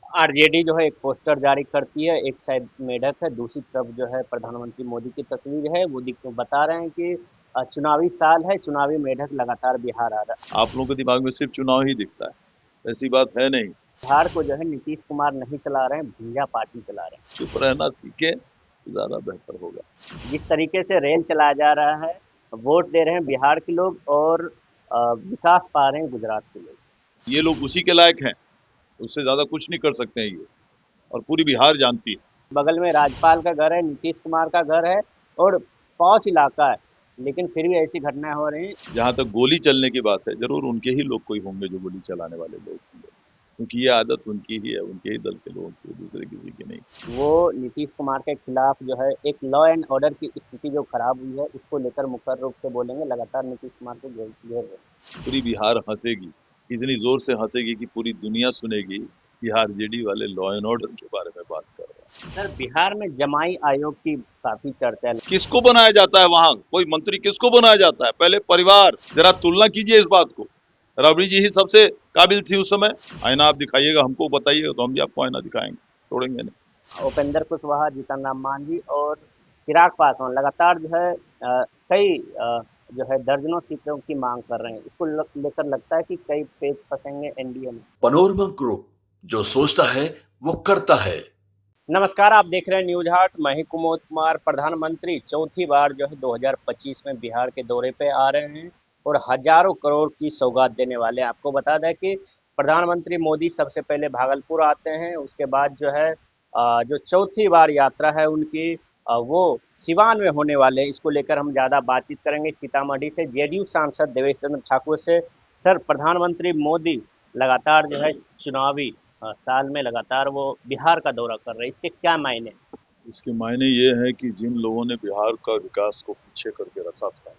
RJD जो है एक पोस्टर जारी करती है, एक साइड मेढक है, दूसरी तरफ जो है प्रधानमंत्री मोदी की तस्वीर है। वो बता रहे हैं कि चुनावी साल है, चुनावी मेढक लगातार बिहार आ रहा है। आप लोगों के दिमाग में सिर्फ चुनाव ही दिखता है, ऐसी बात है नहीं। बिहार को जो है नीतीश कुमार नहीं चला रहे हैं, भैया पार्टी चला रहे चुप रहना सीखे तो ज्यादा बेहतर होगा। हैं। जिस तरीके से रेल चलाया जा रहा है, वोट दे रहे हैं बिहार के लोग और विकास पा रहे हैं गुजरात के लोग। ये लोग उसी के लायक हैं, उससे ज्यादा कुछ नहीं कर सकते हैं ये, और पूरी बिहार जानती है। बगल में राज्यपाल का घर है, नीतीश कुमार का घर है और पॉश इलाका है, लेकिन फिर भी ऐसी घटनाएं हो रही हैं। जहां तक गोली चलने की बात है, जरूर उनके ही लोग कोई होंगे जो गोली चलाने वाले लोग होंगे, क्योंकि ये आदत उनकी ही है, उनके ही दल के लोगों की, दूसरे किसी की नहीं। वो नीतीश कुमार के खिलाफ जो है एक लॉ एंड ऑर्डर की स्थिति जो खराब हुई है, उसको लेकर मुखर रूप से बोलेंगे। लगातार नीतीश कुमार को घेर रहे हैं। पूरी बिहार हंसेगी, इतनी जोर से हंसेगी कि पूरी दुनिया सुनेगी कि आरजेडी वाले लॉ एंड ऑर्डर के बारे में बात कर रहे हैं। सर, बिहार में जमाई आयोग की काफी चर्चा है। किसको बनाया जाता है वहां, कोई मंत्री किसको बनाया जाता है? पहले परिवार, जरा तुलना कीजिए इस बात को। राबड़ी जी ही सबसे काबिल थी उस समय। आईना आप दिखाइएगा, हमको बताइएगा तो हम भी आपको आईना दिखाएंगे, छोड़ेंगे नहीं। उपेंद्र कुशवाहा, जीतन राम मांझी और चिराग पासवान लगातार जो है कई जो है दर्जनों सीटों की मांग कर रहे हैं। इसको लेकर लगता है कि कई पेच फंसेंगे एनडीए में। पनोरमा ग्रुप, जो सोचता है वो करता है। नमस्कार, आप देख रहे हैं न्यूज हाट। मैं ही कुमोद कुमार। प्रधानमंत्री चौथी बार जो है 2025 में बिहार के दौरे पे आ रहे हैं और हजारों करोड़ की सौगात देने वाले हैं। आपको बता दें कि प्रधानमंत्री मोदी सबसे पहले भागलपुर आते हैं, उसके बाद जो है जो चौथी बार यात्रा है उनकी, वो सिवान में होने वाले हैं। इसको लेकर हम ज़्यादा बातचीत करेंगे सीतामढ़ी से जेडीयू सांसद देवेश चंद्र ठाकुर से। सर, प्रधानमंत्री मोदी लगातार जो है चुनावी साल में लगातार वो बिहार का दौरा कर रहे हैं, इसके क्या मायने? इसके मायने ये हैं कि जिन लोगों ने बिहार का विकास को पीछे करके रखा था,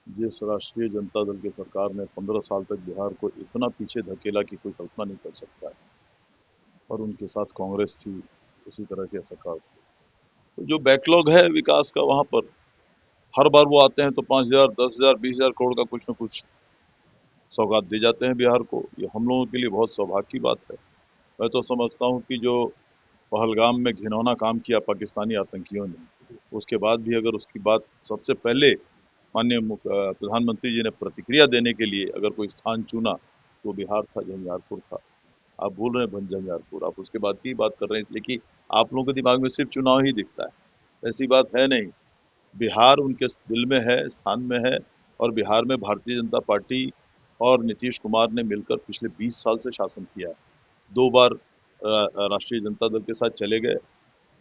जिस राष्ट्रीय जनता दल की सरकार ने 15 साल तक बिहार को इतना पीछे धकेला कि कोई कल्पना नहीं कर सकता है, और उनके साथ कांग्रेस थी, उसी तरह की सरकार थी। तो जो बैकलॉग है विकास का, वहां पर हर बार वो आते हैं तो 5,000, 10,000, 20,000 करोड़ का कुछ न कुछ सौगात दे जाते हैं बिहार को। ये हम लोगों के लिए बहुत सौभाग्य की बात है। मैं तो समझता हूँ कि जो पहलगाम में घिनौना काम किया पाकिस्तानी आतंकियों ने, उसके बाद भी अगर उसकी बात सबसे पहले माननीय प्रधानमंत्री जी ने प्रतिक्रिया देने के लिए अगर कोई स्थान चुना तो बिहार था, झंझारपुर था। आप बोल रहे हैं झंझारपुर, आप उसके बाद की बात कर रहे हैं, इसलिए कि आप लोगों के दिमाग में सिर्फ चुनाव ही दिखता है, ऐसी बात है नहीं। बिहार उनके दिल में है, स्थान में है, और बिहार में भारतीय जनता पार्टी और नीतीश कुमार ने मिलकर पिछले 20 साल से शासन किया है। 2 बार राष्ट्रीय जनता दल के साथ चले गए,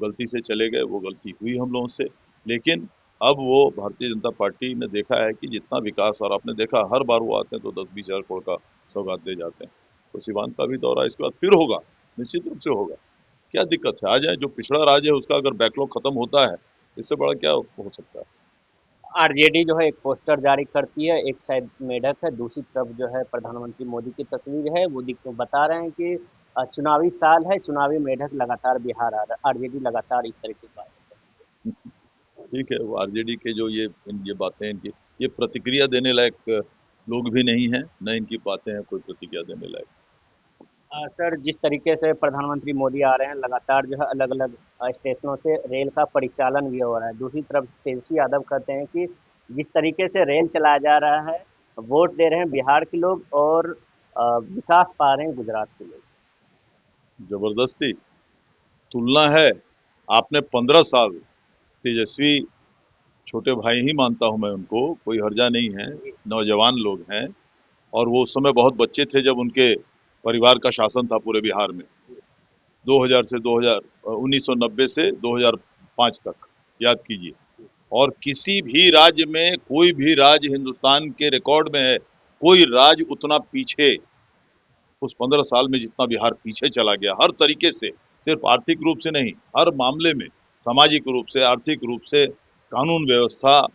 गलती से चले गए, वो गलती हुई हम लोगों से। लेकिन अब वो भारतीय जनता पार्टी ने देखा है कि जितना विकास, और आपने देखा हर बार वो आते हैं तो 10-20 हजार करोड़ का सौगात दे जाते हैं। तो सीमांत का भी दौरा इसके बाद फिर होगा, निश्चित रूप से होगा। क्या दिक्कत है, आ जाए। जो पिछड़ा राज्य है उसका अगर बैकलॉग खत्म होता है, इससे बड़ा क्या हो सकता है? आरजेडी जो है एक पोस्टर जारी करती है, एक साइड मेढक है, दूसरी तरफ जो है प्रधानमंत्री मोदी की तस्वीर है। वो बता रहे हैं कि चुनावी साल है, चुनावी मेढक लगातार बिहार आ रहा है। आरजेडी लगातार इस तरह की बात। ठीक है, वो आरजेडी के जो ये बातें, इनकी ये प्रतिक्रिया देने लायक लोग भी नहीं है, न इनकी बातें हैं कोई प्रतिक्रिया देने लायक। सर, जिस तरीके से प्रधानमंत्री मोदी आ रहे हैं, लगातार जो है अलग अलग स्टेशनों से रेल का परिचालन भी हो रहा है। दूसरी तरफ तेजस्वी यादव कहते हैं कि जिस तरीके से रेल चलाया जा रहा है, वोट दे रहे हैं बिहार के लोग और विकास पा रहे हैं गुजरात के लोग। जबरदस्ती तुलना है। आपने 15 साल, तेजस्वी छोटे भाई ही मानता हूं मैं उनको, कोई हर्जा नहीं है, नौजवान लोग हैं, और वो उस समय बहुत बच्चे थे जब उनके परिवार का शासन था पूरे बिहार में। 2000 से 2000, 1990 से 2005 तक, याद कीजिए। और किसी भी राज्य में, कोई भी राज्य हिंदुस्तान के रिकॉर्ड में है, कोई राज्य उतना पीछे उस 15 साल में जितना बिहार पीछे चला गया, हर तरीके से। सिर्फ आर्थिक रूप से नहीं, हर मामले में, सामाजिक रूप से, आर्थिक रूप से, कानून व्यवस्था,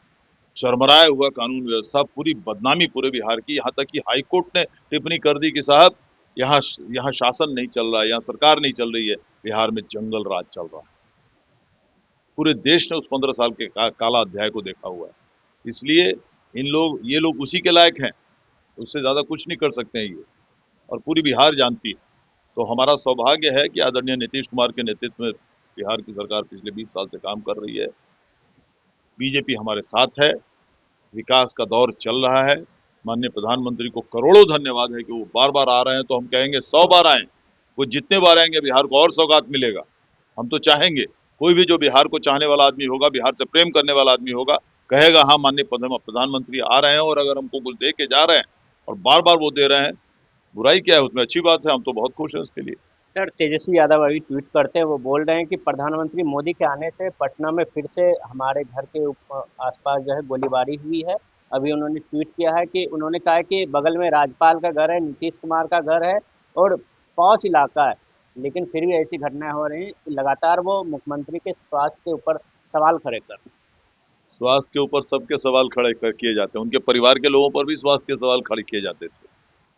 चरमराया हुआ कानून व्यवस्था, पूरी बदनामी पूरे बिहार की। यहाँ तक कि हाई कोर्ट ने टिप्पणी कर दी कि साहब, यहाँ यहाँ शासन नहीं चल रहा है, यहाँ सरकार नहीं चल रही है, बिहार में जंगल राज चल रहा है। पूरे देश ने उस 15 साल के काला अध्याय को देखा हुआ है। इसलिए ये लोग उसी के लायक हैं, उससे ज्यादा कुछ नहीं कर सकते हैं ये, और पूरी बिहार जानती है। तो हमारा सौभाग्य है कि आदरणीय नीतीश कुमार के नेतृत्व में बिहार की सरकार पिछले 20 साल से काम कर रही है। बीजेपी हमारे साथ है, विकास का दौर चल रहा है। माननीय प्रधानमंत्री को करोड़ों धन्यवाद है कि वो बार बार आ रहे हैं, तो हम कहेंगे 100 बार आए। वो जितने बार आएंगे बिहार को और सौगात मिलेगा। हम तो चाहेंगे कोई भी जो बिहार को चाहने वाला आदमी होगा, बिहार से प्रेम करने वाला आदमी होगा, कहेगा हाँ माननीय प्रधानमंत्री आ रहे हैं और अगर हमको कुछ दे के जा रहे हैं और बार बार वो दे रहे हैं, बुराई क्या है उसमें, अच्छी बात है। हम तो बहुत खुश हैं उसके लिए। सर, तेजस्वी यादव अभी ट्वीट करते हैं, वो बोल रहे हैं कि प्रधानमंत्री मोदी के आने से पटना में फिर से हमारे घर के आसपास जो है गोलीबारी हुई है। अभी उन्होंने ट्वीट किया है कि उन्होंने कहा है कि बगल में राज्यपाल का घर है, नीतीश कुमार का घर है और पॉश इलाका है, लेकिन फिर भी ऐसी घटनाएं हो रही हैं। लगातार वो मुख्यमंत्री के स्वास्थ्य के ऊपर सवाल खड़े कर रहे स्वास्थ्य के ऊपर सबके सवाल किए जाते हैं, उनके परिवार के लोगों पर भी स्वास्थ्य के सवाल खड़े किए जाते थे,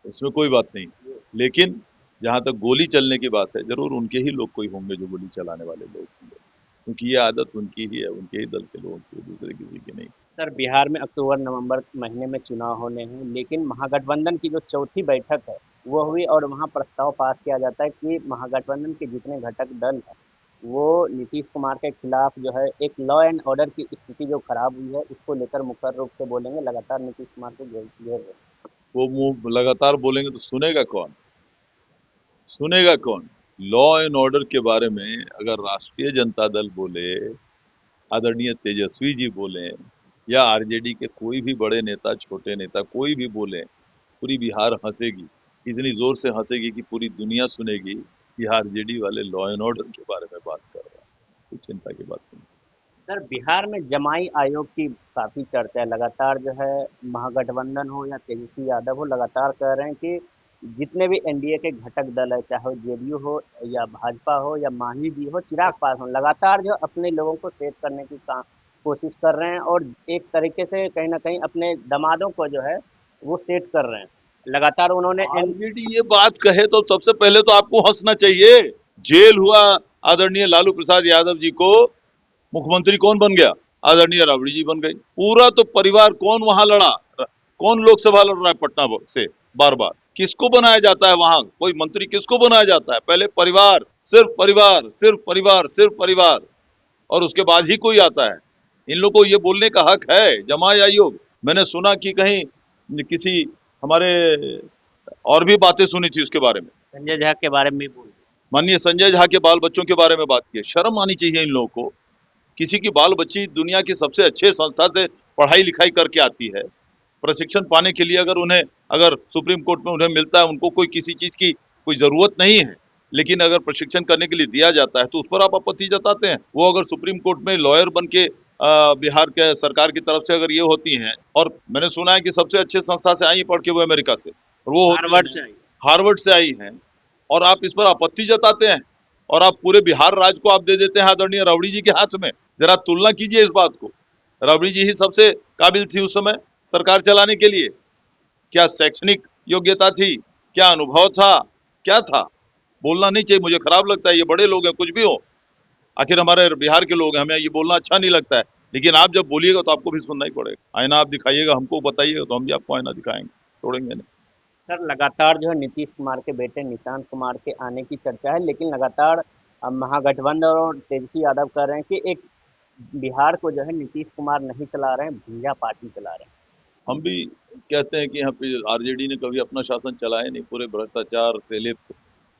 इसमें कोई बात नहीं। लेकिन जहां तक गोली चलने की बात है, जरूर उनके ही लोग कोई होंगे जो गोली चलाने वाले लोग होंगे, क्योंकि ये आदत उनकी ही है, उनके ही दल के लोगों की, दूसरे किसी की नहीं। सर, बिहार में अक्टूबर नवंबर महीने में चुनाव होने हैं, लेकिन महागठबंधन की जो चौथी बैठक है वो हुई और वहाँ प्रस्ताव पास किया जाता है कि महागठबंधन के जितने घटक दल हैं वो नीतीश कुमार के खिलाफ जो है एक लॉ एंड ऑर्डर की स्थिति जो खराब हुई है उसको लेकर मुखर रूप से बोलेंगे, लगातार नीतीश कुमार को घेर रहे हैं। वो मुंह लगातार बोलेंगे तो सुनेगा कौन, सुनेगा कौन। लॉ एंड ऑर्डर के बारे में अगर राष्ट्रीय जनता दल बोले, आदरणीय तेजस्वी जी बोले, या आरजेडी के कोई भी बड़े नेता, छोटे नेता कोई भी बोले, पूरी बिहार हंसेगी। इतनी जोर से हंसेगी कि पूरी दुनिया सुनेगी कि आरजेडी वाले लॉ एंड ऑर्डर के बारे में बात कर रहे हैं। कोई चिंता की बात नहीं। सर, बिहार में जमाई आयोग की काफ़ी चर्चा है, लगातार जो है महागठबंधन हो या तेजस्वी यादव हो, लगातार कह रहे हैं कि जितने भी एनडीए के घटक दल है, चाहे वो जेडीयू हो या भाजपा हो या मांझी जी हो, चिराग पासवान लगातार जो अपने लोगों को सेव करने की कोशिश कर रहे हैं और एक तरीके से कहीं ना कहीं अपने दामादों को जो है वो सेट कर रहे हैं। लगातार उन्होंने आरजेडी ये बात कहे तो सबसे पहले तो आपको हंसना चाहिए। जेल हुआ आदरणीय लालू प्रसाद यादव जी को, मुख्यमंत्री कौन बन गया? आदरणीय राबड़ी जी बन गई। पूरा तो परिवार कौन वहां लड़ा, कौन लोकसभा लड़ रहा है पटना से बार बार? किसको बनाया जाता है वहां? कोई मंत्री किसको बनाया जाता है? पहले परिवार, सिर्फ परिवार, सिर्फ परिवार, सिर्फ परिवार, और उसके बाद ही कोई आता है। इन लोगों को ये बोलने का हक है। जमाई आयोग, मैंने सुना कि कहीं किसी हमारे और भी बातें सुनी थी उसके बारे में। संजय झा के बारे में भी बोल माननीय संजय झा के बाल बच्चों के बारे में बात की। शर्म आनी चाहिए इन लोगों को। किसी की बाल बच्ची दुनिया की सबसे अच्छे संस्था से पढ़ाई लिखाई करके आती है, प्रशिक्षण पाने के लिए अगर सुप्रीम कोर्ट में उन्हें मिलता है, उनको कोई किसी चीज की कोई जरूरत नहीं है, लेकिन अगर प्रशिक्षण करने के लिए दिया जाता है तो उस पर आप आपत्ति जताते हैं। वो अगर सुप्रीम कोर्ट में लॉयर बन के बिहार के सरकार की तरफ से अगर ये होती हैं, और मैंने सुना है कि सबसे अच्छे संस्था से आई पढ़ के वो अमेरिका से, और वो हार्वर्ड से आई। हार्वर्ड से आई हैं, और आप इस पर आपत्ति जताते हैं और आप पूरे बिहार राज्य को आप दे देते हैं आदरणीय राबड़ी जी के हाथ में। जरा तुलना कीजिए इस बात को। राबड़ी जी ही सबसे काबिल थी उस समय सरकार चलाने के लिए। क्या शैक्षणिक योग्यता थी, क्या अनुभव था, क्या था? बोलना नहीं चाहिए, मुझे खराब लगता है। ये बड़े लोग हैं, कुछ भी हो, आखिर हमारे बिहार के लोग हैं, हमें ये बोलना अच्छा नहीं लगता है, लेकिन आप जब बोलिएगा तो आपको भी सुनना ही पड़ेगा। आईना आप दिखाइएगा, हमको बताइएगा तो हम भी आपको आईना दिखाएंगे, छोड़ेंगे नहीं। सर, लगातार जो है नीतीश कुमार के बेटे निशांत कुमार के आने की चर्चा है, लेकिन लगातार महागठबंधन और तेजस्वी यादव कह रहे हैं कि एक बिहार को जो है नीतीश कुमार नहीं चला रहे हैं, भैया पार्टी चला रहे हैं। हम भी कहते हैं कि यहाँ पे आरजेडी ने कभी अपना शासन चलाया नहीं। पूरे भ्रष्टाचार से लिप्त,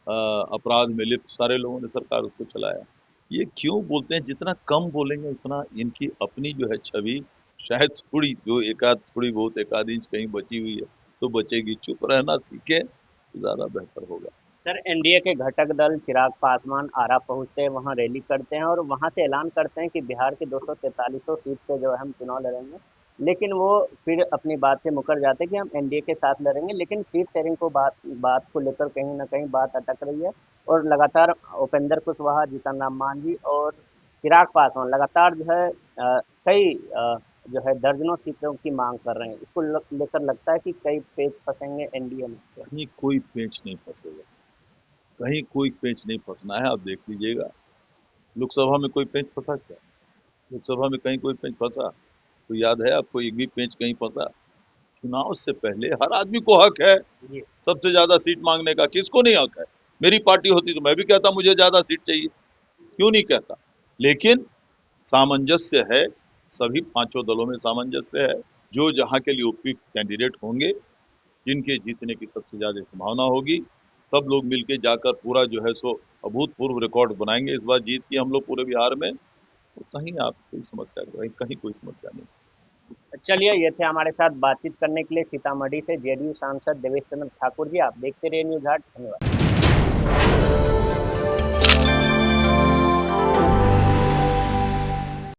अपराध में लिप्त सारे लोगों ने सरकार उसको चलाया। ये क्यों बोलते हैं? जितना कम बोलेंगे उतना इनकी अपनी जो है छवि शायद थोड़ी, जो थोड़ी बहुत एक आध इंच कहीं बची हुई है तो बचेगी। चुप रहना सीखे तो ज्यादा बेहतर होगा। सर, एनडीए के घटक दल चिराग पासवान आरा पहुंचते हैं, वहां रैली करते हैं और वहां से ऐलान करते हैं कि बिहार के 243 सीट पे जो है हम चुनाव लड़ेंगे, लेकिन वो फिर अपनी बात से मुकर जाते हैं कि हम एनडीए के साथ लड़ेंगे, लेकिन सीट शेयरिंग को बात को लेकर कहीं ना कहीं बात अटक रही है और लगातार उपेंद्र कुशवाहा, जीतन राम मांझी और चिराग पासवान लगातार जो है कई जो है दर्जनों सीटों की मांग कर रहे हैं। इसको लेकर लगता है कि कई पेच फंसेंगे एनडीए में। कहीं कोई पेंच नहीं फंसेगा, कहीं कोई पेंच नहीं फंसना है। आप देख लीजिएगा, लोकसभा में कोई पेंच फंसा क्या? लोकसभा में कहीं कोई पेंच फंसा? तो याद है आपको एक भी पेंच कहीं फंसा? चुनाव से पहले हर आदमी को हक है जी। सबसे ज्यादा सीट मांगने का। किसको नहीं हक है? मेरी पार्टी होती तो मैं भी कहता मुझे ज्यादा सीट चाहिए, क्यों नहीं कहता। लेकिन सामंजस्य है, सभी पांचों दलों में सामंजस्य है। जो जहां के लिए उपयुक्त कैंडिडेट होंगे, जिनके जीतने की सबसे ज्यादा संभावना होगी, सब लोग मिलके जाकर पूरा जो है सो अभूतपूर्व रिकॉर्ड बनाएंगे इस बार जीत की हम लोग पूरे बिहार में। तो कहीं आप कोई समस्या, कहीं कोई समस्या नहीं। चलिए, ये थे हमारे साथ बातचीत करने के लिए सीतामढ़ी से जेडीयू सांसद देवेश चंद्र ठाकुर जी। आप देखते रहिए न्यूज़ 8। धन्यवाद।